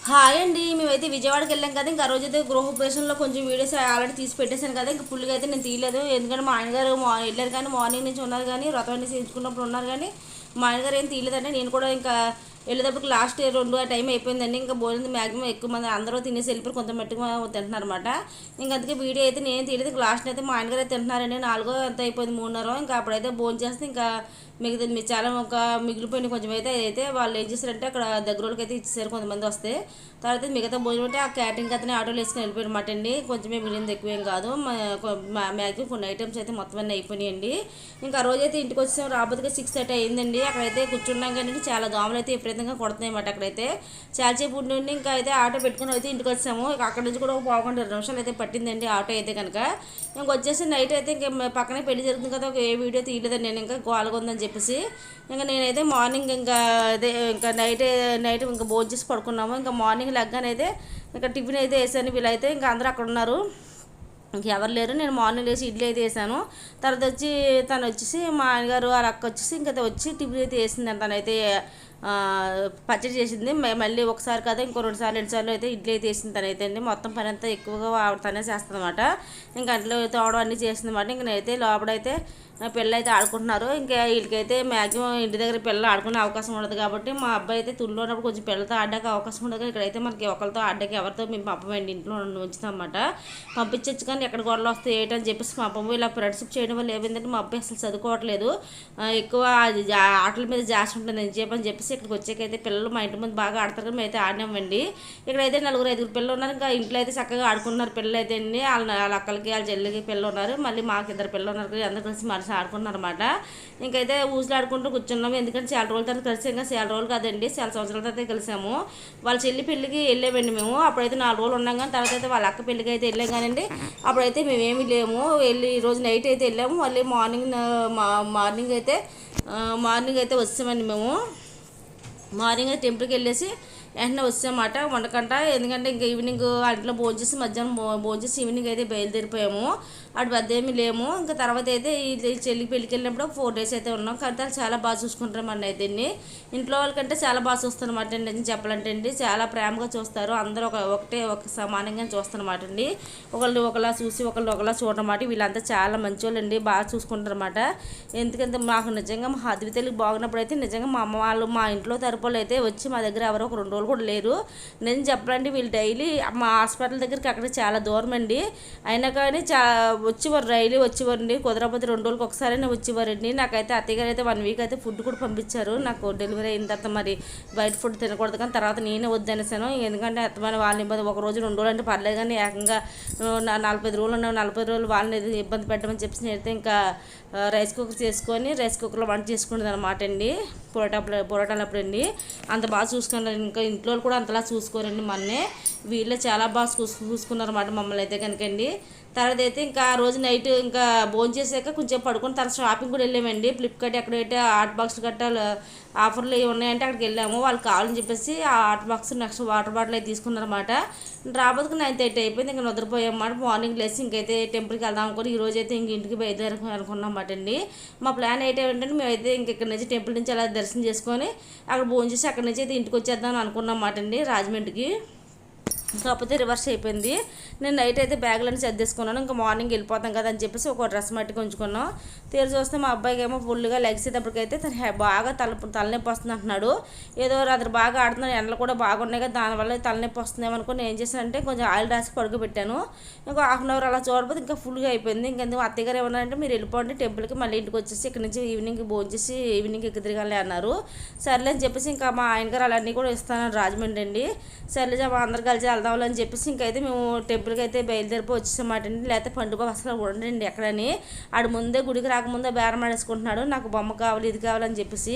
Hi అండి. మేమైతే విజయవాడకి వెళ్ళాం కదా. ఇంకా ఆ రోజైతే గృహప్రవేశంలో కొంచెం వీడియోస్ ఆల్రెడీ తీసి పెట్టేశాను కదా. ఇంకా ఫుల్గా అయితే నేను తీయలేదు, ఎందుకంటే మా ఆయనగారు వెళ్ళారు కానీ మార్నింగ్ నుంచి ఉన్నారు కానీ వ్రతం అన్ని చేయించుకున్నప్పుడు ఉన్నారు కానీ మా ఆయనగారు ఏం తీయలేదండి. నేను కూడా ఇంకా వెళ్ళేటప్పటికి లాస్ట్ 2 ఆ టైం అయిపోయిందండి. ఇంకా భోజనం మ్యాక్సిమం ఎక్కువ మంది అందరూ తినేసి వెళ్ళిపోయి కొంత మట్టుగా తింటున్నారు అనమాట. ఇంకా అందుకే వీడియో అయితే నేను తీయలేదు. లాస్ట్ అయితే మా ఆయనగారు అయితే తింటున్నారండి. 4 అంత అయిపోయింది, 3:30. ఇంకా అప్పుడైతే భోజనం చేస్తే ఇంకా మిగతా చాలా ఒక మిగిలిపోయిన కొంచెం అయితే వాళ్ళు ఏం చేశారంటే అక్కడ దగ్గర వాళ్ళకి అయితే ఇచ్చేసారు, కొంతమంది వస్తే. తర్వాత మిగతా భోజనం అంటే ఆ క్యాటరింగ్ అతనే ఆటోలో వేసుకుని వెళ్ళిపోయినమాట అండి. కొంచెమే మిగిలింది, ఎక్కువేం కాదు. మ్యాక్సిమం కొన్ని ఐటమ్స్ అయితే మొత్తం అన్నీ అయిపోయినాయండి. ఇంకా ఆ రోజైతే ఇంటికి వచ్చాం, రాబోతుగా 6:30 అయిందండి. అక్కడైతే కూర్చున్నాం కానీ చాలా దోమలు అయితే విపరీతంగా కొడుతున్నాయి అన్నమాట. అక్కడైతే చాలాసేపు ఉండి ఇంకా అయితే ఆటో పెట్టుకుని అయితే ఇంటికి వచ్చాము. అక్కడ నుంచి కూడా ఒక 15-20 నిమిషాలు అయితే పట్టిందండి ఆటో అయితే కనుక. ఇంక వచ్చేసి నైట్ అయితే ఇంకా పక్కనే పెళ్లి జరుగుతుంది కదా, ఒక ఏ వీడియో తీయలేదండి నేను, ఇంకా గోలగా ఉందని చెప్పేసి. ఇంకా నేనైతే మార్నింగ్ ఇంకా అదే ఇంకా నైట్ ఇంకా భోజనం చేసి పడుకున్నాము. ఇంకా మార్నింగ్ లెగ్గానైతే ఇంకా టిఫిన్ అయితే వేసాను. వీళ్ళైతే ఇంకా అందరూ అక్కడ ఉన్నారు, ఇంకెవరు లేరు. నేను మార్నింగ్ వేసి ఇడ్లీ అయితే వేసాను. తర్వాత వచ్చి తను వచ్చేసి మా ఆయనగారు వాళ్ళ అక్క వచ్చేసి ఇంకా వచ్చి టిఫిన్ అయితే వేసింది. తనైతే పచ్చడి చేసింది. మళ్ళీ ఒకసారి కదా ఇంకో 2 సార్లు అయితే ఇడ్లీ అయితే వేసింది తనైతే అండి. మొత్తం పని అంతా ఎక్కువగా తనే చేస్తుంది అనమాట. ఇంకా అంట్లో తోవడం అన్నీ చేస్తుంది అనమాట. ఇంక నేనైతే లోపడైతే పిల్లలు అయితే ఆడుకుంటున్నారు. ఇంకా వీళ్ళకైతే మ్యాక్సిమం ఇంటి దగ్గర పిల్లలు ఆడుకునే అవకాశం ఉండదు కాబట్టి మా అబ్బాయి అయితే తుల్లో ఉన్నప్పుడు కొంచెం పిల్లలతో ఆడడానికి అవకాశం ఉండదు. ఇక్కడైతే మనకి ఒకరితో ఆడడానికి ఎవరితో మేము పంపమండి, ఇంట్లో ఉంచుతాం అన్నమాట. పంపించచ్చు కానీ ఎక్కడ గొడవలు వస్తాయి ఏంటని చెప్పేసి మా పంపు ఇలా ఫ్రెండ్షిప్ చేయడం వల్ల ఏమైందంటే మా అబ్బాయి అసలు చదువుకోవట్లేదు, ఎక్కువ ఆటల మీద జాస్తి ఉంటుంది అని చెప్పేసి ఇక్కడికి వచ్చాకైతే పిల్లలు మా ఇంటి ముందు బాగా ఆడతారు కానీ మేమైతే ఆడినామండి. ఇక్కడైతే 4-5 పిల్లలు ఉన్నారు. ఇంకా ఇంట్లో అయితే చక్కగా ఆడుకున్నారు పిల్లలు అయితే అండి. వాళ్ళ అక్కలకి వాళ్ళ చెల్లికి పిల్లలు ఉన్నారు, మళ్ళీ మాకు 2 పిల్లలు ఉన్నారు. అందరు కలిసి మనిషి ఆడుకున్నారు అనమాట. ఇంకైతే ఊసులు ఆడుకుంటూ కూర్చున్నాము, ఎందుకంటే చాలా రోజుల తర్వాత కలిసి, ఇంకా చాలా రోజులు కాదండి చాలా సంవత్సరాల తర్వాత కలిసాము. వాళ్ళ చెల్లి పెళ్ళికి వెళ్ళామండి మేము. అప్పుడైతే 4 రోజులు ఉన్నాం కానీ తర్వాత అయితే వాళ్ళ అక్క పెళ్ళికి అయితే వెళ్ళాం కానండి. అప్పుడైతే మేమేమి లేము, వెళ్ళి ఈరోజు నైట్ అయితే వెళ్ళాము. మళ్ళీ మార్నింగ్ అయితే వచ్చామండి మేము. మార్నింగ్ అయితే టెంపుల్కి వెళ్ళేసి వెంటనే వచ్చామాట వండకంట. ఎందుకంటే ఇంకా ఈవినింగ్ ఇంట్లో భోజనం చేసి మధ్యాహ్నం భోజనం చేసి ఈవినింగ్ అయితే బయలుదేరిపోయాము. అటు పెద్ద ఏమీ లేము. ఇంకా తర్వాత అయితే ఈ చెల్లికి పెళ్ళికి వెళ్ళినప్పుడు 4 days అయితే ఉన్నాం. కానీ చాలా బాగా చూసుకుంటారు మన అయితే ఇంట్లో వాళ్ళకంటే చాలా బాగా చూస్తారన్నమాట అండి. అని చెప్పాలంటే అండి చాలా ప్రేమగా చూస్తారు. అందరూ ఒక సమానంగా చూస్తారన్నమాట అండి. ఒకలా చూసి ఒకలా చూడటమాట. వీళ్ళంతా చాలా మంచోళ్ళు అండి, బాగా చూసుకుంటారన్నమాట. ఎందుకంటే మాకు నిజంగా మా అద్వితలకు బాగున్నప్పుడు అయితే నిజంగా మా అమ్మ వాళ్ళు మా ఇంట్లో తరపులు అయితే వచ్చి మా దగ్గర ఎవరో ఒక 2 రోజులు కూడా లేరు. నేను చెప్పాలంటే వీళ్ళు డైలీ మా హాస్పిటల్ దగ్గరికి అక్కడ చాలా దూరం అండి, అయినా కానీ వచ్చేవారు, డైలీ వచ్చేవారండి. కుదరకపోతే 2 రోజులకు ఒకసారైనా వచ్చేవారండి. నాకైతే అత్తయ్య గారు అయితే 1 week అయితే ఫుడ్ కూడా పంపించారు. నాకు డెలివరీ అయిన తర్వాత మరి బయట ఫుడ్ తినకూడదు కానీ తర్వాత నేనే వద్దనేసాను. ఎందుకంటే అత్తమైన వాళ్ళని ఇబ్బంది, 1 రోజు 2 రోజులు అంటే పర్లేదు కానీ ఏకంగా 45 రోజులు ఉన్నావు, 40 రోజులు వాళ్ళని ఇబ్బంది పెట్టమని చెప్పేసి నేనైతే ఇంకా రైస్ కుక్కర్ చేసుకొని రైస్ కుక్కర్లో వంట చేసుకునేది అనమాట అండి. పొరటాలప్పుడు అండి అంత బాగా చూసుకున్నారు. ఇంకా ఇంట్లో కూడా అంతలా చూసుకోరండి. మొన్నే వీళ్ళే చాలా బాగా చూసుకున్నారు అన్నమాట మమ్మల్ని అయితే కనుకండి. తర్వాత అయితే ఇంకా ఆ రోజు నైట్ ఇంకా భోజనం చేసాక కొంచెం పడుకొని తర్వాత షాపింగ్ కూడా వెళ్ళామండి. ఫ్లిప్కార్ట్ ఎక్కడైతే హాట్ బాక్స్ గట్టా ఆఫర్లు ఉన్నాయంటే అక్కడికి వెళ్ళాము. వాళ్ళు కావాలని చెప్పేసి ఆ hot box next water bottle అయితే తీసుకున్నారన్నమాట. రాబోతుకు 9:30 అయిపోయింది. ఇంకా నిద్రపోయామన్నమాట. మార్నింగ్ లేసి ఇంకైతే టెంపుల్కి వెళ్దాం అనుకుని ఈరోజు అయితే ఇంక ఇంటికి బయలుదేరి అనుకున్నామాట అండి. మా ప్లాన్ ఏంటంటే మేమైతే ఇంక ఇక్కడ నుంచి టెంపుల్ నుంచి అలా దర్శనం చేసుకొని అక్కడ భోజనం చేసి అక్కడి నుంచి అయితే ఇంటికి వచ్చేద్దాం అనుకున్నామాట అండి, రాజమండ్రికి. కాకపోతే రివర్స్ అయిపోయింది. నేను నైట్ అయితే బ్యాగులన్నీ సర్దేసుకున్నాను. ఇంకా మార్నింగ్ వెళ్ళిపోతాం కదా అని చెప్పేసి ఒక డ్రెస్ మట్టుకు ఉంచుకున్నాం. తీరు చూస్తే మా అబ్బాయికి ఏమో ఫుల్గా లెగ్సేటప్పటికైతే బాగా తలనొప్పి వస్తుంది అంటున్నాడు. ఏదో రాత్రి బాగా ఆడుతున్నాడు, ఎండలు కూడా బాగున్నాయి కదా, దానివల్ల తలనొప్పి వస్తుందేమో అనుకుని ఏం చేశానంటే కొంచెం ఆయిల్ రాసి పడుకోబెట్టాను. ఇంకా 1/2 hour అలా చూడకపోతే ఇంకా ఫుల్గా అయిపోయింది. ఇంకెందుకు అత్తయ్య గారు ఏమన్నారంటే మీరు వెళ్ళిపోండి టెంపుల్కి, మళ్ళీ ఇంటికి వచ్చేసి ఇక్కడ నుంచి ఈవినింగ్ భోజనం చేసి ఈవినింగ్ ఎక్కి తిరగాలి అన్నారు. సర్లే అని చెప్పేసి ఇంకా మా ఆయన గారు అలాన్నీ కూడా ఇస్తాను రాజమండ్రి అండి. సర్లే మా అందరు కలిసి వెళ్దామని చెప్పేసి ఇంకైతే మేము టెంపుల్కి అయితే బయలుదేరిపోయి వచ్చేసామాట అండి. లేకపోతే పండుగ అసలు ఉండండి ఎక్కడని. ఆడు ముందే గుడికి రాకముందే బేరం ఆడేసుకుంటున్నాడు, నాకు బొమ్మ కావాలి ఇది కావాలని చెప్పేసి.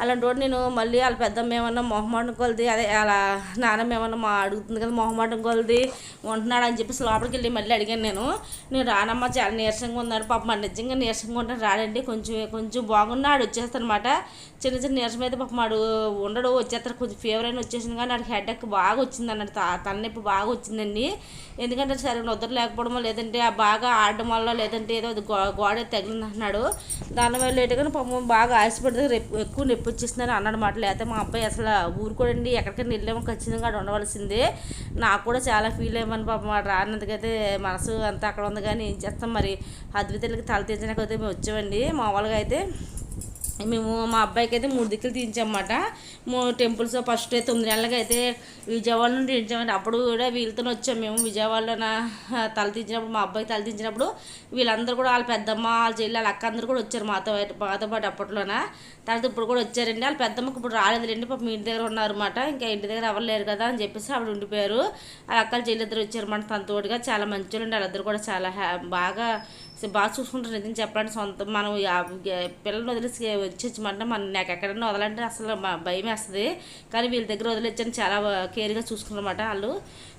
అలాంటి వాడు నేను మళ్ళీ వాళ్ళ పెద్దమ్మ ఏమన్నా మొహమాటం కొలది, అదే అలా నాన్నమ్మ ఏమన్నా అడుగుతుంది కదా మొహమాటం కొలది ఉంటున్నాడు అని చెప్పేసి లోపలికి వెళ్ళి మళ్ళీ అడిగాను నేను రానమ్మ చాలా నీరసంగా ఉన్నాడు పాప, నిజంగా నీరసంగా ఉంటాడు రాడండి, కొంచెం బాగున్నాడు వచ్చేస్తానమాట. చిన్న చిన్న నీరసం అయితే పాపం వాడు ఉండడు, వచ్చేస్తారు. కొంచెం ఫీవర్ అయినా వచ్చేసింది, కానీ వాడికి హెడేక్ బాగా వచ్చింది అన్నట్టు, తలనొప్పి బాగా వచ్చిందండి. ఎందుకంటే సరే నిద్ర లేకపోవడమో, లేదంటే బాగా ఆడడం వల్ల, లేదంటే ఏదో గోడ తగిలింది అంటున్నాడు. దానివల్ల లేటుగానే పాపం బాగా ఆశపడితే ఎక్కువ నొప్పి వచ్చేసిందని అన్నాడు మాట. లేకపోతే మా అబ్బాయి అసలు ఊరుకోడండి, ఎక్కడికైనా వెళ్ళామో ఖచ్చితంగా అక్కడ ఉండవలసిందే. నాకు కూడా చాలా ఫీల్ అయ్యామని పాపం వాడు రానందుకైతే మనసు అంతా అక్కడ ఉంది. కానీ ఏం చేస్తాం మరి, అద్వితలకి తల తీర్చడానికైతే మేము వచ్చామండి. మామూలుగా అయితే మేము మా అబ్బాయికి అయితే 3 దిక్కులు తీయించామన్నమాట. టెంపుల్స్ ఫస్ట్ 9 నెలలకి అయితే విజయవాడ నుండి తీయించామండి. అప్పుడు కూడా వీళ్ళతోనే వచ్చాము మేము. విజయవాడలో తల తీయించినప్పుడు, మా అబ్బాయికి తల తీయించినప్పుడు వీళ్ళందరూ కూడా, వాళ్ళ పెద్దమ్మ, వాళ్ళ చెల్లి, వాళ్ళ అక్క అందరూ కూడా వచ్చారు మాతో పాటు అప్పట్లోన. తర్వాత ఇప్పుడు కూడా వచ్చారండి. వాళ్ళ పెద్దమ్మకి ఇప్పుడు రాలేదులేండి, పాపం మీ ఇంటి దగ్గర ఉన్నారన్నమాట. ఇంకా ఇంటి దగ్గర ఎవరు లేరు కదా అని చెప్పేసి ఆవిడ ఉండిపోయారు. వాళ్ళ అక్కలు చెల్లి ఇద్దరు వచ్చారన్నమాట తనతోడుగా. చాలా మంచిగా వాళ్ళిద్దరు కూడా చాలా బాగా చూసుకుంటారు. నిజం చెప్పాలంటే సొంత మనం పిల్లల్ని వదిలేసి వచ్చేచ్చమంటే నాకు ఎక్కడైనా వదలంటే అసలు భయం వేస్తుంది. కానీ వీళ్ళ దగ్గర వదిలేచ్చని చాలా కేర్గా చూసుకున్నమాట వాళ్ళు.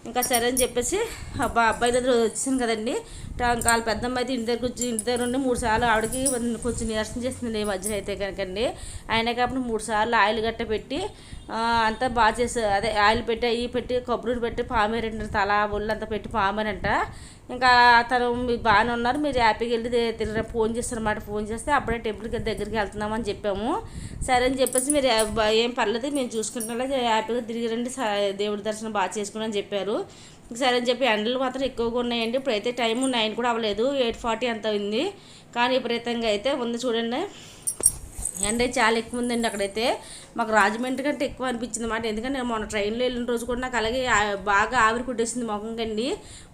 ఇంకా సరే అని చెప్పేసి అబ్బాయి దగ్గర వచ్చాను కదండి. ఇంకా వాళ్ళ పెద్దమ్మ అయితే ఇంటి దగ్గర ఉండి 3 సార్లు ఆవిడకి కొంచెం నీరసం చేస్తుంది ఈ మధ్యన అయితే కనుకండి. అయినా కాబట్టి 3 సార్లు ఆయిల్ గట్ట పెట్టి అంతా బాగా చేసి, అదే ఆయిల్ పెట్టి అవి పెట్టి కొబ్బరి పెట్టి పామేరంట, తల ఒళ్ళు అంతా పెట్టి పామేరంట. ఇంకా తను మీరు బాగానే ఉన్నారు, మీరు హ్యాపీగా వెళ్ళి ఫోన్ చేస్తారన్నమాట. ఫోన్ చేస్తే అప్పుడే టెంపుల్కి దగ్గరికి వెళ్తున్నామని చెప్పాము. సరే అని చెప్పేసి మీరు ఏం పర్లేదు మేము చూసుకుంటున్నా, హ్యాపీగా తిరిగి రండి, దేవుడి దర్శనం బాగా చేసుకుని అని చెప్పారు. సరే అని చెప్పి ఎండలు మాత్రం ఎక్కువగా ఉన్నాయండి. ఇప్పుడైతే టైము 9 కూడా అవ్వలేదు, 8:40 అంత ఉంది. కానీ విపరీతంగా అయితే ఉంది చూడండి. ఎండ చాలా ఎక్కువ ఉందండి అక్కడైతే. మాకు రాజమండ్రి కంటే ఎక్కువ అనిపించింది అన్నమాట. ఎందుకంటే నేను మొన్న ట్రైన్లో వెళ్ళిన రోజు కూడా నాకు అలాగే బాగా ఆవిరి కుట్టేసింది ముఖం కండి.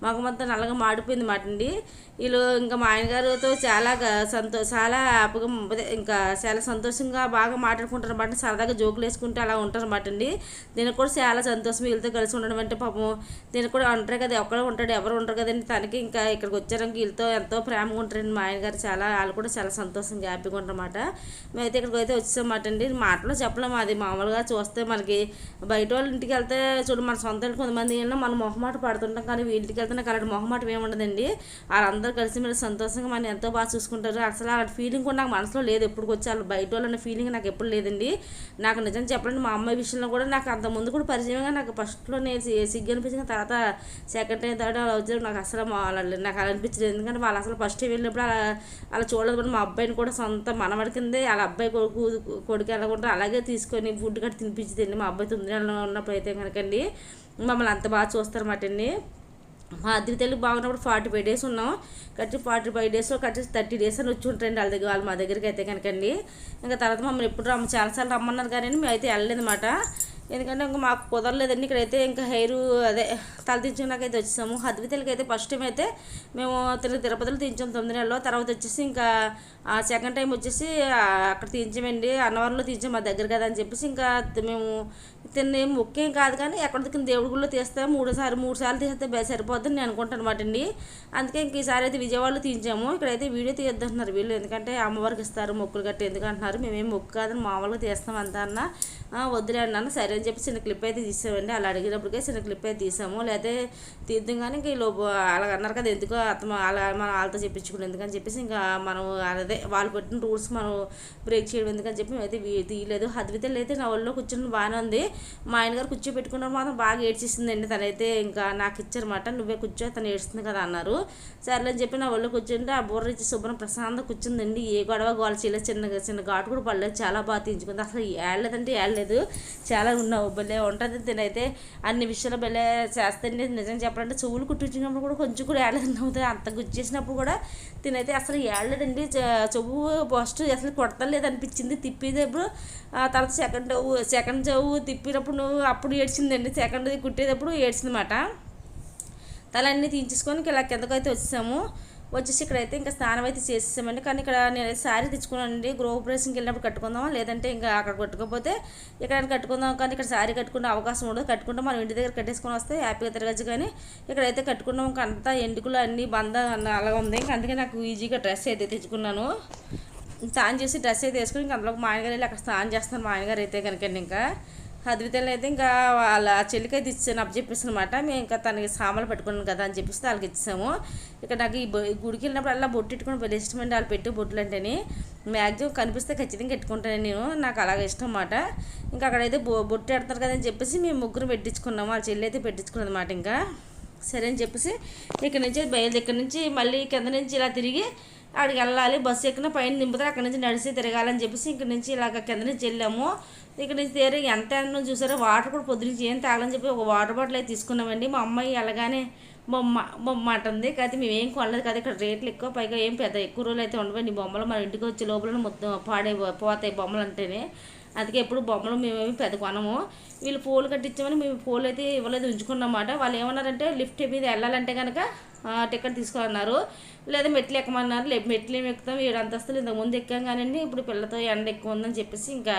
ముఖం అంతా నల్లగా మాడిపోయింది మాట అండి. వీళ్ళు ఇంకా మా ఆయనగారితో చాలా ఇంకా చాలా సంతోషంగా బాగా మాట్లాడుకుంటారు అన్నమాట. సరదాగా జోకులు వేసుకుంటే అలా ఉంటారు అన్నమాట అండి. దీనికి కూడా చాలా సంతోషం వీళ్ళతో కలిసి ఉండడం అంటే. పాపం దీనికి కూడా ఉంటారు కదా, ఒక్కడే ఉంటాడు, ఎవరు ఉంటారు కదండి తనకి. ఇంకా ఇక్కడికి వచ్చారంటే వీళ్ళతో ఎంతో ప్రేమగా ఉంటారండి మా ఆయనగారు. వాళ్ళు కూడా చాలా సంతోషంగా హ్యాపీగా ఉంటారన్నమాట. మేమైతే ఇక్కడికి అయితే వచ్చేసామాట అండి. మాటలో చెప్పలేము, అది మామూలుగా చూస్తే మనకి బయట వాళ్ళ ఇంటికి వెళ్తే చూడు, మన సొంత కొంతమంది వెళ్ళినా మనం మొహమాట పడుతుంటాం. కానీ వీళ్ళకి వెళ్తే నాకు అలాంటి మొహమాటం ఏముండదండి. వాళ్ళందరూ కలిసి మీరు సంతోషంగా మనం ఎంతో బాగా చూసుకుంటారు. అసలు అలాంటి ఫీలింగ్ కూడా నాకు మనసులో లేదు ఎప్పుడు వచ్చి. వాళ్ళు బయట వాళ్ళు అన్న ఫీలింగ్ నాకు ఎప్పుడు లేదండి. నాకు నిజం చెప్పండి, మా అమ్మాయి విషయంలో కూడా నాకు అంత ముందు కూడా పరిచయంగా, నాకు ఫస్ట్లో నేను సిగ్గు అనిపించిన, తర్వాత సెకండ్ టైం థర్డ్ అలా వచ్చారు. నాకు అసలు నాకు అలా అనిపించలేదు. ఎందుకంటే వాళ్ళు అసలు ఫస్ట్ టైం వెళ్ళినప్పుడు అలా చూడలేదు. మా అబ్బాయిని కూడా సొంత మనవడి కిందే వాళ్ళ అబ్బాయి కొడుకు వెళ్ళకుండా అలాగే తీసుకొని ఫుడ్ గట్రా తినిపించిందండి. మా అబ్బాయి 9 నెలలు ఉన్నప్పుడు అయితే కనుకండి మమ్మల్ని అంత బాగా చూస్తారన్నమాట అండి. మా అద్వితలకు బాగున్నప్పుడు 45 డేస్ ఉన్నాం. కట్టి 45 డేస్లో కట్టి 30 డేస్ అని వచ్చి ఉంటారండి వాళ్ళు మా దగ్గరికి అయితే కనుకండి. ఇంకా తర్వాత మమ్మల్ని ఎప్పుడు చాలాసార్లు రమ్మన్నారు కానీ మేము అయితే వెళ్ళలేదు అన్నమాట. ఎందుకంటే ఇంకా మాకు కుదరలేదండి. ఇక్కడైతే ఇంకా తల తీర్చుకున్నాకైతే వచ్చేసాము. అద్వితలకి అయితే ఫస్ట్ టైం అయితే మేము తిరుపతిలో తీయించాము 9 నెలల్లో. తర్వాత వచ్చేసి ఇంకా సెకండ్ టైం వచ్చేసి అక్కడ తీయించామండి, అన్నవరంలో తీయించాం, మా దగ్గర కదా అని చెప్పేసి. ఇంకా మేము తిన్నేం ముఖ్యం కాదు కానీ ఎక్కడ దిక్కున దేవుడి గుళ్ళో తీస్తే 3 సార్లు తీస్తే సరిపోద్దని నేను అనుకుంటాను అనమాట అండి. అందుకే ఇంక ఈసారి అయితే విజయవాడలో తీయించాము. ఇక్కడైతే వీడియో తీయొద్దంటున్నారు వీళ్ళు, ఎందుకంటే అమ్మవారికి ఇస్తారు మొక్కులు గట్టి ఎందుకు అంటున్నారు. మేమేం మొక్కు కాదని మామూలుగా తీస్తాం అంతా అన్న. వద్దులే అన్నాను. సరే అని చెప్పి చిన్న క్లిప్ అయితే తీసామండి. అలా అడిగినప్పటికే చిన్న క్లిప్ అయితే తీసాము. లేకపోతే తీద్దాం కానీ ఇంక అలాగ అన్నారు కదా, ఎందుకో అలా మనం వాళ్ళతో చెప్పించుకున్నాం ఎందుకని చెప్పేసి ఇంకా మనం వాళ్ళు పెట్టిన రూల్స్ మనం బ్రేక్ చేయడం ఎందుకని చెప్పి అయితే తీయలేదు. అద్వితలు అయితే నా ఒళ్ళో కూర్చొని బాగానే ఉంది. మా ఆయనగారు కూర్చోబెట్టుకున్నప్పుడు మాత్రం బాగా ఏడ్చేసిందండి. తనైతే ఇంకా నాకు ఇచ్చారన్నమాట, నువ్వే కూర్చో, తను ఏడుస్తుంది కదా అన్నారు. సర్లే అని చెప్పి నా ఒళ్ళో కూర్చుంటే ఆ బుర్ర ఇచ్చి శుభ్రం ప్రశాంతంగా కూర్చుందండి. ఏ గొడవ గోల చేయలేదు, చిన్న ఘాటు కూడా పడలేదు, చాలా బాగా తీయించుకుంది. అసలు ఏడలేదంటే ఏడలేదు, చాలా ఉన్నావు భలే ఉంటుంది. తినైతే అన్ని విషయాలు భలే చేస్తాండి. నిజం చెప్పాలంటే చెవులు కుట్టించినప్పుడు కూడా కొంచెం కూడా ఏడలేదు అవుతుంది. అంత గుచ్చేసినప్పుడు కూడా తినైతే అసలు ఏడలేదండి. చెవు ఫస్ట్ అసలు కొడతలేదు అనిపించింది, తిప్పేటప్పుడు. తర్వాత సెకండ్ చెవు తిప్పినప్పుడు అప్పుడు ఏడ్చిందండి. సెకండ్ కుట్టేటప్పుడు ఏడ్చిందన్నమాట. తలన్నీ తీయించుకొని ఇలా కిందకైతే వచ్చేసి ఇక్కడైతే ఇంకా స్నానం అయితే చేసేసామండి. కానీ ఇక్కడ నేను శారీ తెచ్చుకున్నానండి. గృహప్రవేశంకి వెళ్ళినప్పుడు కట్టుకుందాం, లేదంటే ఇంకా అక్కడ కట్టుకోకపోతే ఇక్కడ కట్టుకుందాం. కానీ ఇక్కడ శారీ కట్టుకునే అవకాశం ఉండదు. కట్టుకుంటే మనం ఇంటి దగ్గర కట్టేసుకొని వస్తే హ్యాపీగా తిరగచ్చు. కానీ ఇక్కడైతే కట్టుకున్నాం, అంతా ఎండుకులు అన్నీ బంద అలా ఉంది. ఇంకా అందుకే నాకు ఈజీగా డ్రెస్ అయితే తెచ్చుకున్నాను. స్నానం చేసి డ్రెస్ అయితే వేసుకుని ఇంకా అందులో మా ఆయనగారు వెళ్ళి అక్కడ స్నానం చేస్తాను. మా ఆయనగారు అయితే కనుకండి ఇంకా అద్వితలు అయితే ఇంకా వాళ్ళ చెల్లికి అయితే ఇచ్చాను అప్పు చెప్పేసి అనమాట. మేము ఇంకా తనకి సామాన్లు పెట్టుకున్నాం కదా అని చెప్పేసి వాళ్ళకి ఇచ్చాము. ఇక్కడ నాకు ఈ గుడికి వెళ్ళినప్పుడు అలా బొట్టు పెట్టుకుని పెద్ద ఇష్టం అండి. వాళ్ళు పెట్టి బొట్లు అంటేనే మ్యాక్సిమం కనిపిస్తే ఖచ్చితంగా పెట్టుకుంటాను నేను, నాకు అలాగే ఇష్టం అన్నమాట. ఇంకా అక్కడైతే బొట్టు పెడతారు కదా అని చెప్పేసి మేము ముగ్గురు పెట్టించుకున్నాము. వాళ్ళ చెల్లి అయితే పెట్టించుకున్నది అనమాట. ఇంకా సరే అని చెప్పేసి ఇక్కడ నుంచి ఇక్కడ నుంచి మళ్ళీ కింద నుంచి ఇలా తిరిగి అక్కడికి వెళ్ళాలి. బస్సు ఎక్కిన పైన దింపుతారు, అక్కడ నుంచి నడిచి తిరగాలని చెప్పేసి ఇక్కడ నుంచి ఇలాగ కింద నుంచి వెళ్ళాము. ఇక్కడ నుంచి తీరే ఎంత చూసారో వాటర్ కూడా పొద్దునుంచి ఏం తాగలని చెప్పి ఒక వాటర్ బాటిల్ అయితే తీసుకున్నామండి. మా అమ్మాయి అలాగానే బొమ్మ అంటుంది. కాకపోతే మేము ఏం కొనలేదు కదా, ఇక్కడ రేట్లు ఎక్కువ, పైగా ఏం పెద్ద ఎక్కువ రోజులు అయితే ఉండవండి బొమ్మలు. మన ఇంటికి వచ్చే లోపల మొత్తం పోతాయి బొమ్మలు అంటేనే. అందుకే ఎప్పుడు బొమ్మలు మేమేమి పెద్ద కొనము. వీళ్ళు పూలు కట్టించామని మేము పూలు అయితే ఇవ్వలేదు, ఉంచుకున్నమాట. వాళ్ళు ఏమన్నారంటే లిఫ్ట్ మీద వెళ్ళాలంటే కనుక టికెట్ తీసుకోవాలన్నారు, లేదా మెట్లు ఎక్కమన్నారు. మెట్లు ఏమి ఎక్కుతాం, 7 అంతస్తులు ఇంతకుముందు ఎక్కాం కానండి. ఇప్పుడు పిల్లతో ఎండ ఎక్కువ ఉందని చెప్పేసి ఇంకా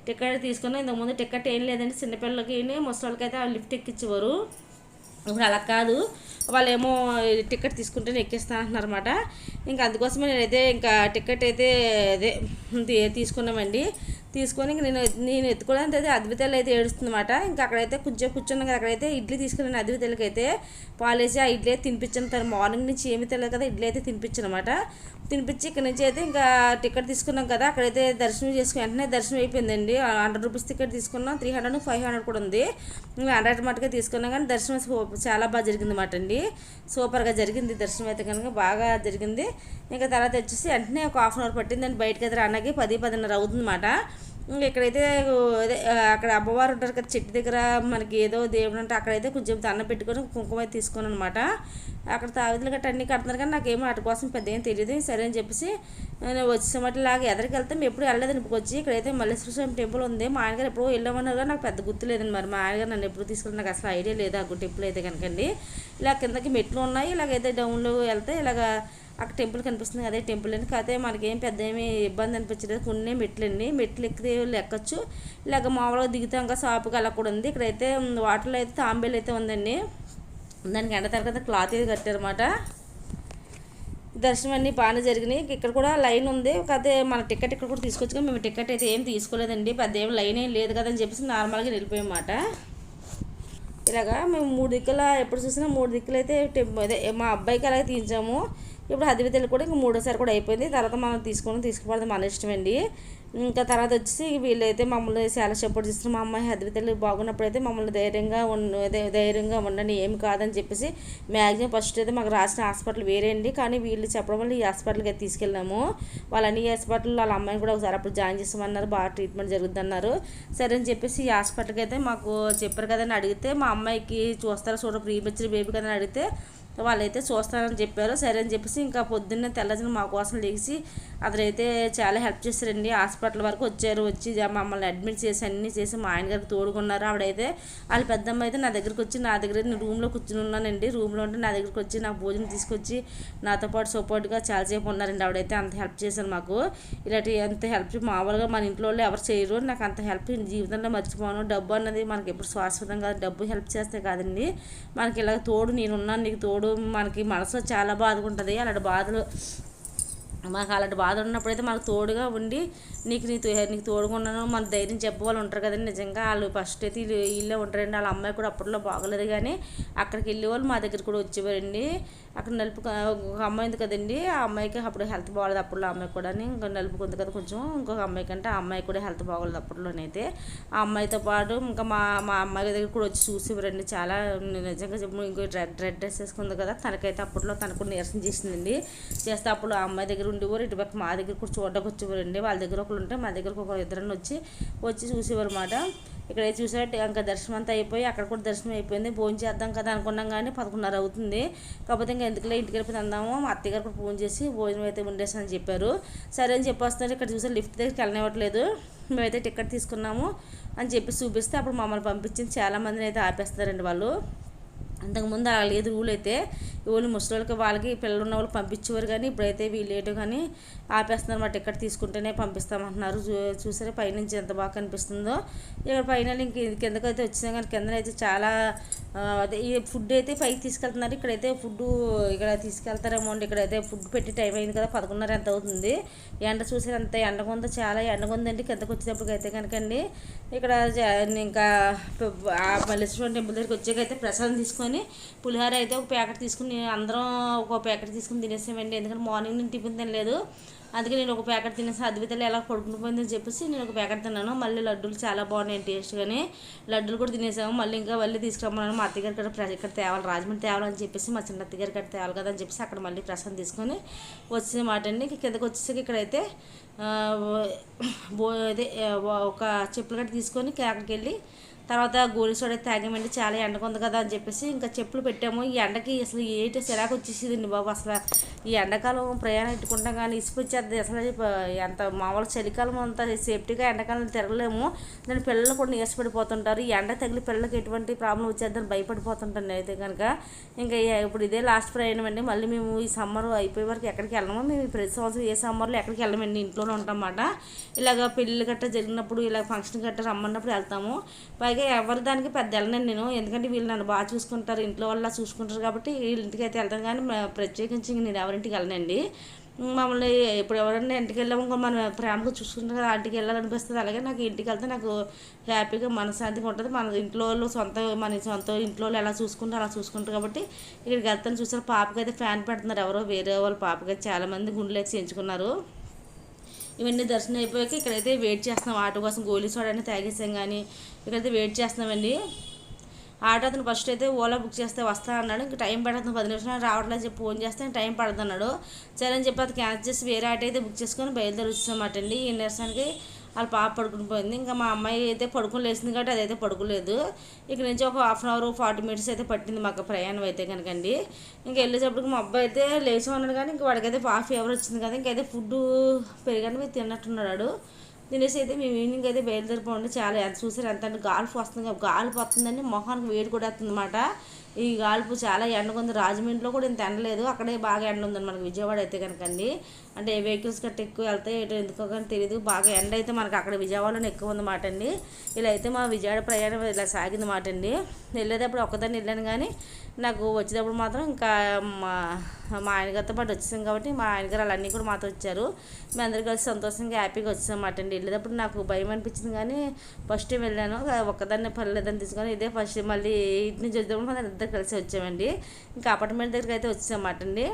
టికెట్ తీసుకున్నాం. ఇంతకుముందు టికెట్ ఏం లేదండి, చిన్నపిల్లలకి ముసలికి అయితే లిఫ్ట్ ఎక్కించేవారు. ఇప్పుడు అలా కాదు, వాళ్ళు ఏమో టికెట్ తీసుకుంటేనే ఎక్కిస్తాను అంటున్నారు అనమాట. ఇంకా అందుకోసమే నేనైతే ఇంకా టికెట్ అయితే అదే తీసుకున్నామండి. తీసుకొని ఇంక నేను ఎత్తుకోవడానికి అయితే అద్వితలు అయితే ఏడుస్తుందన్నమాట. ఇంకా అక్కడైతే కూర్చున్నాం కదా, అక్కడైతే ఇడ్లీ తీసుకున్నాను. అద్వితలకి అయితే పాలేసి ఆ ఇడ్లీ అయితే తినిపించాను. తను మార్నింగ్ నుంచి ఏమీ తెలియదు కదా, ఇడ్లీ అయితే తినిపించాను అనమాట. తినిపించి ఇక్కడ నుంచి అయితే ఇంకా టికెట్ తీసుకున్నాం కదా, అక్కడైతే దర్శనం చేసుకుని వెంటనే దర్శనం అయిపోయిందండి. 100 రూపీస్ టికెట్ తీసుకున్నాం, 300, 500 కూడా ఉంది. 100 మటుకే తీసుకున్నాం. కానీ దర్శనం చాలా బాగా జరిగింది అన్నమాట అండి. సూపర్గా జరిగింది దర్శనం అయితే కనుక, బాగా జరిగింది. ఇంకా తర్వాత వచ్చేసి వెంటనే ఒక 1/2 అవర్ పట్టిందండి బయటకి అయితే రావడానికి. 10-10:30 అవుతుందన్నమాట. ఇక్కడైతే అదే అక్కడ అమ్మవారు ఉంటారు కదా చెట్టు దగ్గర, మనకి ఏదో దేవుడు అంటే అక్కడైతే కొంచెం దండం పెట్టుకొని కుంకుమ అయితే తీసుకున్నాను అనమాట. అక్కడ తావిధులు గట్ట అన్నీ కడుతున్నారు కానీ నాకేమో వాటి కోసం పెద్ద ఏం తెలియదు. సరే అని చెప్పేసి వచ్చేసమాట ఇలాగా ఎదరికి వెళ్తే మేము ఎప్పుడు వెళ్ళలేదని వచ్చి ఇక్కడైతే మల్లేశ్వర స్వామి టెంపుల్ ఉంది. మా ఆయనగారు ఎప్పుడో వెళ్ళామన్నారు కానీ నాకు పెద్ద గుర్తు లేదండి. మరి మా ఆయనగారు నన్ను ఎప్పుడు తీసుకెళ్ళి నాకు అసలు ఐడియా లేదు ఆ టెంపుల్ అయితే కనుకండి. ఇలా కిందకి మెట్లు ఉన్నాయి, ఇలాగైతే డౌన్లో వెళ్తే ఇలాగ అక్కడ టెంపుల్ కనిపిస్తుంది, అదే టెంపుల్ అండి. కాకపోతే మనకేం పెద్ద ఏమీ ఇబ్బంది అనిపించలేదు. కొన్ని మెట్లండి, మెట్లు ఎక్కితే ఎక్కొచ్చు. ఇలాగ మామూలుగా దిగుతాం కదా షాపుకి అలా కూడా ఉంది. ఇక్కడైతే వాటర్లో అయితే తాంబేలు అయితే ఉందండి, దానికి ఎండ తర్వాత క్లాత్ అయితే కట్టారన్నమాట. దర్శనం అన్నీ బాగానే జరిగినాయి. ఇక్కడ కూడా లైన్ ఉంది, కాకపోతే మన టికెట్ ఇక్కడ కూడా తీసుకొచ్చుకొని మేము టికెట్ అయితే ఏం తీసుకోలేదండి. పెద్ద ఏం లైన్ ఏం లేదు కదా అని చెప్పేసి నార్మల్గా వెళ్ళిపోయామాట. ఇలాగా మేము 3 దిక్కుల ఎప్పుడు చూసినా 3 దిక్కులు అయితే అదే మా అబ్బాయికి అలాగే తీయించాము. ఇప్పుడు అద్వితలు కూడా ఇంకా 3వ సారి కూడా అయిపోయింది. తర్వాత మనం తీసుకుపోవడం మన ఇష్టం అండి. ఇంకా తర్వాత వచ్చేసి వీళ్ళైతే మమ్మల్ని చాలా సపోర్ట్ చేస్తారు. మా అమ్మాయి అద్వితలు బాగున్నప్పుడు అయితే మమ్మల్ని ధైర్యంగా ఉండండి, ఏమి కాదని చెప్పేసి మ్యాక్సిమం ఫస్ట్ అయితే మాకు రాసిన హాస్పిటల్ వేరే అండి. కానీ వీళ్ళు చెప్పడం వల్ల ఈ హాస్పిటల్కి అయితే తీసుకెళ్ళాము. వాళ్ళని ఈ హాస్పిటల్ వాళ్ళ అమ్మాయిని కూడా ఒకసారి అప్పుడు జాయిన్ చేస్తామన్నారు, బాగా ట్రీట్మెంట్ జరుగుతుంది అన్నారు. సరే అని చెప్పేసి ఈ హాస్పిటల్కి అయితే మాకు చెప్పారు కదని అడిగితే, మా అమ్మాయికి చూస్తారా ప్రీ మెచ్యూర్ బేబీ కదని అడిగితే వాళ్ళైతే చూస్తారని చెప్పారు. సరే అని చెప్పేసి ఇంకా పొద్దున్నే తెల్లజన మా కోసం లేచి అతనైతే చాలా హెల్ప్ చేశారండి. హాస్పిటల్ వరకు వచ్చి మమ్మల్ని అడ్మిట్ చేసి అన్నీ చేసి మా ఆయన గారికి తోడుకున్నారు. ఆవిడైతే వాళ్ళ పెద్దమ్మ అయితే నా దగ్గరికి వచ్చి, నా దగ్గర నేను రూమ్లో కూర్చుని ఉన్నానండి, రూమ్లో ఉంటే నా దగ్గరికి వచ్చి నాకు భోజనం తీసుకొచ్చి నాతో పాటు సపోర్ట్గా చాలాసేపు ఉన్నారండి. ఆవిడైతే అంత హెల్ప్ చేశారు మాకు. ఇలాంటి అంత హెల్ప్ మామూలుగా మన ఇంట్లో వాళ్ళు ఎవరు చేయరు. నాకు అంత హెల్ప్ జీవితంలో మర్చిపోను. డబ్బు అన్నది మనకి ఎప్పుడు శాశ్వతం కాదు, డబ్బు హెల్ప్ చేస్తే కాదండి మనకి ఇలా తోడు నేనున్నాను నీకు తోడు, మనకి మనసులో చాలా బాధగా ఉంటుంది. అలాంటి బాధలు మాకు అలాంటి బాధ ఉన్నప్పుడైతే మనకు తోడుగా ఉండి నీకు తోడుగా ఉన్నాను మన ధైర్యం చెప్పేవాళ్ళు ఉంటారు కదండి. నిజంగా వాళ్ళు ఫస్ట్ అయితే వీళ్ళే ఉంటారండి. వాళ్ళ అమ్మాయి కూడా అప్పట్లో బాగోలేదు కానీ అక్కడికి వెళ్ళేవాళ్ళు మా దగ్గర కూడా వచ్చేవారండి. అక్కడ ఒక అమ్మాయి ఉంది కదండి, ఆ అమ్మాయికి అప్పుడు హెల్త్ బాగోలేదు అప్పట్లో. అమ్మాయి కూడా ఇంకా నలుపుకుంది కదా కొంచెం, ఇంకొక అమ్మాయి కంటే ఆ అమ్మాయి కూడా హెల్త్ బాగోలేదు అప్పట్లోనైతే. ఆ అమ్మాయితో పాటు ఇంకా మా అమ్మాయి దగ్గర కూడా వచ్చి చూసేవారండి. చాలా నిజంగా చెప్పు, ఇంకో రెడ్ డ్రెస్ వేసుకుంది కదా, తనకైతే అప్పట్లో తనకు నీరసం చేసిందండి. చేస్తే అప్పుడు ఆ అమ్మాయి దగ్గర ఉండేవారు. ఇటుపక్క మా దగ్గర కూడా చూడడానికి వచ్చేవారండి. వాళ్ళ దగ్గర ఒకరు ఉంటే మా దగ్గరకు ఒక ఇద్దరని వచ్చి చూసేవారు అన్నమాట. ఇక్కడ చూసారంటే ఇంకా దర్శనం అంతా అయిపోయి అక్కడ కూడా దర్శనం అయిపోయింది. భోజనం చేద్దాం కదా అనుకున్నాం కానీ 11:30 అవుతుంది. కాకపోతే ఇంకా ఎందుకులే ఇంటికి వెళ్ళిపోయి అందాము. మా అత్తయ్య గారు కూడా ఫోన్ చేసి భోజనం అయితే ఉండేసని చెప్పారు. సరే అని చెప్పొస్తున్నారు. ఇక్కడ చూసారు లిఫ్ట్ దగ్గరికి వెళ్ళనివ్వట్లేదు. మేమైతే టికెట్ తీసుకున్నాము అని చెప్పి చూపిస్తే అప్పుడు మమ్మల్ని పంపించింది. చాలామందిని అయితే ఆపేస్తారండి వాళ్ళు. అంతకుముందు అలా లేదు రూల్ అయితే. ఓన్లీ ముసలిళ్ళకి వాళ్ళకి పిల్లలు ఉన్న వాళ్ళు పంపించేవారు, కానీ ఇప్పుడైతే వీళ్ళేటో కానీ ఆపేస్తున్నారు అన్నమాట. టికెట్ తీసుకుంటేనే పంపిస్తామంటున్నారు. చూసారా పైనుంచి ఎంత బాగా కనిపిస్తుందో. ఇక్కడ పైన ఇంక కిందకైతే వచ్చినా కానీ కిందనైతే చాలా అదే ఈ ఫుడ్ అయితే పైకి తీసుకెళ్తున్నారు. ఇక్కడైతే ఫుడ్ ఇక్కడ తీసుకెళ్తారేమో అండి. ఇక్కడైతే ఫుడ్ పెట్టి టైం అయింది కదా, 11:30 ఎంత అవుతుంది. ఎండ చూసారు అంత ఎండగుందో, చాలా ఎండగుందండి. కిందకు వచ్చేటప్పటికి అయితే కనుకండి ఇక్కడ ఇంకా మల్లేశ్వరం టెంపుల్ దగ్గరికి వచ్చాకైతే ప్రసాదం తీసుకొని పులిహోర అయితే ఒక ప్యాకెట్ తీసుకుని అందరం ఒక ప్యాకెట్ తీసుకుని తినేసామండి. ఎందుకంటే మార్నింగ్ నేను టిఫిన్ తినలేదు, అందుకే నేను ఒక ప్యాకెట్ తినేసి అద్వితలు ఎలా పడుకుని పోయిందని చెప్పేసి నేను ఒక ప్యాకెట్ తిన్నాను. మళ్ళీ లడ్డూలు చాలా బాగున్నాయి టేస్ట్, కానీ లడ్డూలు కూడా తినేసాము. మళ్ళీ తీసుకురమ్మన్నాను. మా అత్తగారి ఇక్కడ తేవాలి, రాజమండ్రి తేవాలని చెప్పేసి మా చిన్న అత్తగారి ఇక్కడ తేవాలి కదా అని చెప్పేసి అక్కడ మళ్ళీ ప్రసాదం తీసుకొని వచ్చిన మాట అండి. కిందకి వచ్చేసరికి ఇక్కడైతే అదే ఒక చెప్పులు గట్ట తీసుకొని అక్కడికి వెళ్ళి తర్వాత గోలి సోడా తాగామండి. చాలా ఎండగా ఉంది కదా అని చెప్పేసి ఇంకా చెప్పులు పెట్టాము. ఈ ఎండకి అసలు ఏంటి సిరాకు వచ్చేసిందండి బాబు. అసలు ఈ ఎండాకాలం ప్రయాణం పెట్టుకుంటాం కానీ ఇసుకొచ్చేది. అసలు ఎంత మామూలు చలికాలం అంతా సేఫ్టీగా ఎండాకాలం తిరగలేము. దాని పిల్లలు కూడా నీరసపడిపోతుంటారు. ఈ ఎండ తగిలి పిల్లలకి ఎటువంటి ప్రాబ్లం వచ్చేద్దని భయపడిపోతుంటాను అయితే కనుక. ఇంకా ఇప్పుడు ఇదే లాస్ట్ ప్రయాణం అండి. మళ్ళీ మేము ఈ సమ్మర్ అయిపోయే వరకు ఎక్కడికి వెళ్ళము. మేము ప్రతి సంవత్సరం ఏ సమ్మర్లో ఎక్కడికి వెళ్ళమండి, ఇంట్లోనే ఉంటాం అన్నమాట. ఇలాగ పెళ్ళి గట్ట జరిగినప్పుడు ఇలా ఫంక్షన్ గట్ట రమ్మన్నప్పుడు వెళ్తాము. పైగా ఎవరి దానికి పెద్ద వెళ్ళనండి నేను, ఎందుకంటే వీళ్ళు నన్ను బాగా చూసుకుంటారు, ఇంట్లో వాళ్ళ చూసుకుంటారు కాబట్టి వీళ్ళ ఇంటికి అయితే వెళ్తాను. కానీ ప్రత్యేకించి నేను ఎవరింటికి వెళ్ళనండి. మమ్మల్ని ఇప్పుడు ఎవరైనా ఇంటికి వెళ్ళాము మనం ప్రేమగా చూసుకుంటాం కదా, ఇంటికి వెళ్ళాలనిపిస్తుంది. అలాగే నాకు ఇంటికి వెళ్తే నాకు హ్యాపీగా మనశ్శాంతిగా ఉంటుంది. మన ఇంట్లో వాళ్ళు మన సొంత ఇంట్లో వాళ్ళు ఎలా చూసుకుంటారు అలా చూసుకుంటారు కాబట్టి ఇక్కడికి వెళ్తాను. చూసారు పాపకి అయితే ఫ్యాన్ పెడుతున్నారు ఎవరో వేరే వాళ్ళ పాపకి. చాలామంది గుండెలేసి చేయించుకున్నారు. ఇవన్నీ దర్శనం అయిపోయాక ఇక్కడైతే వెయిట్ చేస్తున్నాం ఆటో కోసం. గోలీ సోడా అని తాగేసాం, కానీ ఇక్కడైతే వెయిట్ చేస్తున్నామండి. ఆటో అతను ఫస్ట్ అయితే ఓలా బుక్ చేస్తే వస్తా అన్నాడు. ఇంకా టైం పడుతుంది, 10 నిమిషాలు రావట్లేదు చెప్పి ఫోన్ చేస్తే టైం పడుతున్నాడు. సరే అని చెప్పి అది క్యాన్సిల్ చేసి వేరే ఆటో అయితే బుక్ చేసుకొని బయలుదేరి వచ్చామన్నమాట అండి. ఈ నిరసనకి వాళ్ళ పాప పడుకుని పోయింది. ఇంకా మా అమ్మాయి అయితే పడుకుని లేచింది కాబట్టి అదైతే పడుకోలేదు. ఇక్కడ నుంచి ఒక 1/2 అవర్ 40 మినిట్స్ అయితే పట్టింది మాకు ప్రయాణం అయితే కనుకండి. ఇంకా వెళ్ళేటప్పటికి మా అబ్బాయి అయితే లేచి ఉన్నాడు, కానీ ఇంక వాడికైతే ఫీవర్ వచ్చింది కదా. ఇంకైతే ఫుడ్ పెరిగాను మీరు తిన్నట్టున్నాడు. తినేసి అయితే మేము ఈవినింగ్ అయితే బయలుదేరిపోండి. చాలా ఎంత చూసారు ఎంత అంటే గాల్పు వస్తుంది, గాల్పు వస్తుందని మొహానికి వేడి కూడా వస్తుంది అన్నమాట. ఈ గాల్పు చాలా ఎండగా ఉంది. రాజమండ్రిలో కూడా ఇంత ఎండలేదు, అక్కడే బాగా ఎండ ఉందండి మనకి విజయవాడ అయితే కనుకండి. అంటే వెహికల్స్ గట్ట ఎక్కువ వెళ్తాయి ఏటో ఎందుకో కానీ తెలియదు. బాగా ఎండ అయితే మనకి అక్కడ విజయవాడలోనే ఎక్కువ ఉందన్నమాట అండి. ఇలా అయితే మా విజయవాడ ప్రయాణం ఇలా సాగిందన్నమాట అండి. వెళ్ళేటప్పుడు ఒక్కదాన్ని వెళ్ళాను, కానీ నాకు వచ్చేటప్పుడు మాత్రం ఇంకా మా ఆయనగారితో పాటు వచ్చేసాం కాబట్టి మా ఆయనగారు వాళ్ళన్నీ కూడా మాతో వచ్చారు. మేము అందరూ కలిసి సంతోషంగా హ్యాపీగా వచ్చామన్నమాట అండి. వెళ్ళేటప్పుడు నాకు భయం అనిపించింది, కానీ ఫస్ట్ టైం వెళ్ళాను ఒక్కదాన్ని పర్లేదని తీసుకొని ఇదే ఫస్ట్ మళ్ళీ ఇంటి నుంచి వచ్చేటప్పుడు మనం ఇద్దరు కలిసి వచ్చామండి. ఇంకా అపార్ట్మెంట్ దగ్గరికి అయితే వచ్చామన్నమాట అండి.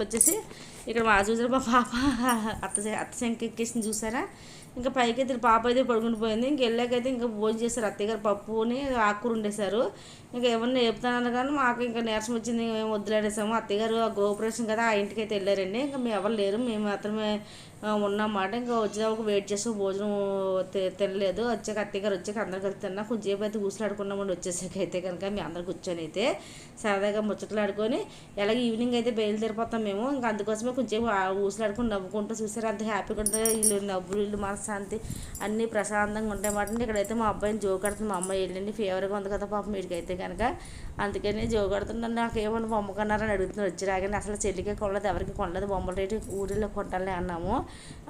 వచ్చేసి ఇక్కడ మా చూసారు మా పాప అత్త శంఖ ఎక్కేసింది చూసారా. ఇంకా పైకి అయితే పాప అయితే పడుకుని పోయింది. ఇంక వెళ్ళాకైతే ఇంకా భోజనం చేశారు. అత్తయ్య గారు పప్పుని ఆకుకూర వండేశారు. ఇంకా ఏమన్నా చెప్తానన్నా కానీ మాకు ఇంకా నీరసం వచ్చింది, మేము వదిలేసాము. అత్తయ్య గారు ఆ గృహప్రవేశం కదా ఆ ఇంటికి అయితే వెళ్ళారండి. ఇంకా మేము ఎవరు లేరు, మేము మాత్రమే ఉన్నమాట. ఇంకా వచ్చేదాకా వెయిట్ చేస్తూ భోజనం తినలేదు. వచ్చాక అత్తయ్య గారు వచ్చాక అందరు కలిసి తిన్నా కొంచెంసేపు అయితే ఊసలాడుకున్నామండి. వచ్చేసాక అయితే కనుక మీ అందరు కూర్చొని అయితే సరదాగా ముచ్చట్లాడుకొని ఎలాగ ఈవినింగ్ అయితే బయలుదేరిపోతాం మేము. ఇంకా అందుకోసమే కొంచెం ఊసలాడుకొని నవ్వుకుంటూ చూసారు ఎంత హ్యాపీగా ఉంటుంది. వీళ్ళు నవ్వులు వీళ్ళు మనశ్శాంతి అన్నీ ప్రశాంతంగా ఉంటాయి మాట. ఇక్కడైతే మా అబ్బాయిని జోకడుతుంది. మా అమ్మాయి వెళ్ళండి ఫీవర్గా ఉంది కదా పాపం వీడికైతే కనుక, అందుకని జోకడుతున్నాను. నాకు ఏమన్నా బొమ్మ కొన్నారని అడుగుతున్నారు వచ్చి రాగానే. అసలు చెల్లికే కొనలేదు, ఎవరికి కొనలేదు, బొమ్మల రేటు ఊరిలో కొంటాలే అన్నాము.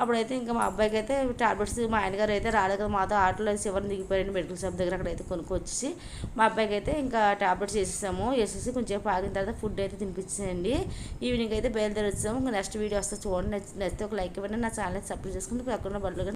అప్పుడైతే ఇంకా మా అబ్బాయికి అయితే టాబ్లెట్స్ మా ఆయనగారు అయితే రాలేదు కదా మాతో, ఆటోలో చివరిని దిగిపోయారండి మెడికల్ షాప్ దగ్గర. అక్కడైతే కొనుక్కొచ్చేసి మా అబ్బాయికి అయితే ఇంకా టాబ్లెట్స్ వేసేసి కొంచెం ఆగిన తర్వాత ఫుడ్ అయితే తినిపించేయండి. ఈవినింగ్ అయితే బయలుదేరి వచ్చాము. ఇంకా నెక్స్ట్ వీడియో వస్తే చూడండి, నచ్చితే ఒక లైక్ ఇవ్వండి. నా ఛానల్ సబ్స్క్రైబ్ చేసుకుంటే పక్కన బదులుగా